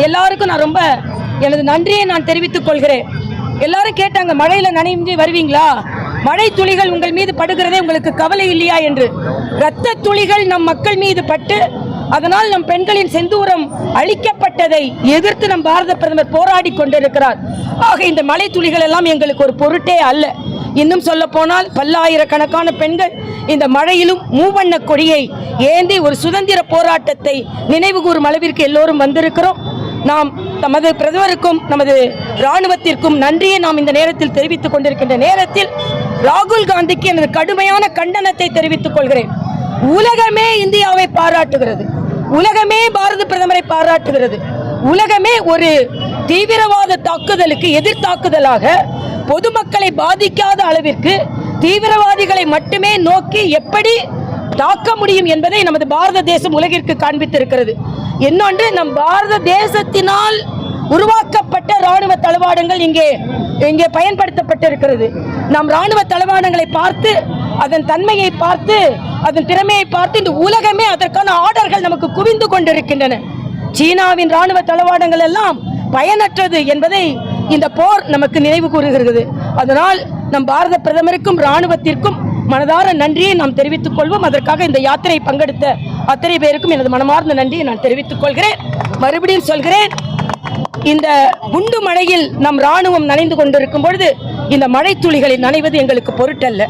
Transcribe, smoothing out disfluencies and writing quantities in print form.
எல்லாருக்கும் நான் ரொம்ப எனது நன்றியை நான் தெரிவித்துக் கொள்கிறேன். எல்லாரும் கேட்டாங்க, மழையில் நனைஞ்சு வருவீங்களா, மழை துளிகள் உங்கள் மீது படுகிறதே உங்களுக்கு கவலை இல்லையா என்று. இரத்த துளிகள் நம் மக்கள் மீது பட்டு அதனால் நம் பெண்களின் செந்தூரம் அழிக்கப்பட்டதை எதிர்த்து நம் பாரத பிரதமர் போராடி கொண்டிருக்கிறார். ஆக இந்த மழை துளிகள் எல்லாம் எங்களுக்கு ஒரு பொருட்டே அல்ல. இன்னும் சொல்ல போனால் பல்லாயிரக்கணக்கான பெண்கள் இந்த மழையிலும் மூவண்ண கொடியை ஏந்தி ஒரு சுதந்திர போராட்டத்தை நினைவு கூறும் அளவிற்கு எல்லோரும் வந்திருக்கிறோம். நாம் நமது பிரதமருக்கும் நமது இராணுவத்திற்கும் நன்றியை நாம் இந்த நேரத்தில் தெரிவித்துக் கொண்டிருக்கின்ற நேரத்தில் ராகுல் காந்திக்கு எனது கடுமையான கண்டனத்தை தெரிவித்துக் கொள்கிறேன். உலகமே இந்தியாவை பாராட்டுகிறது, உலகமே பாரத பிரதமரை பாராட்டுகிறது. உலகமே ஒரு தீவிரவாத தாக்குதலுக்கு எதிர் தாக்குதலாக பொதுமக்களை பாதிக்காத அளவிற்கு தீவிரவாதிகளை மட்டுமே நோக்கி எப்படி தாக்க முடியும் என்பதை நமது பாரத தேசம் உலகிற்கு காண்பித்திருக்கிறது. இன்னொன்று, நம் பாரத தேசத்தினால் உருவாக்கப்பட்ட ராணுவ தளவாடங்கள் இங்கே பயன்படுத்தப்பட்டிருக்கிறது. நம் ராணுவ தளவாடங்களை பார்த்து, அதன் தன்மையை பார்த்து, அதன் திறமையை பார்த்து இந்த உலகமே அதற்கான ஆர்டர்கள் நமக்கு குவிந்து கொண்டிருக்கின்றன. சீனாவின் ராணுவ தளவாடங்கள் எல்லாம் பயனற்றது என்பதை இந்த போர் நமக்கு நினைவு கூறுகிறது. அதனால் நம் பாரத பிரதமருக்கும் இராணுவத்திற்கும் மனதார நன்றியை நாம் தெரிவித்துக் கொள்வோம். அதற்காக இந்த யாத்திரையை பங்கெடுத்த அத்தனை பேருக்கும் எனது மனமார்ந்த நன்றியை நான் தெரிவித்துக் கொள்கிறேன். மறுபடியும் சொல்கிறேன், இந்த குண்டு மழையில் நம் இராணுவம் நனைந்து கொண்டிருக்கும் பொழுது இந்த மழை துளிகளில் நனைவது எங்களுக்கு பொருட்டல்ல.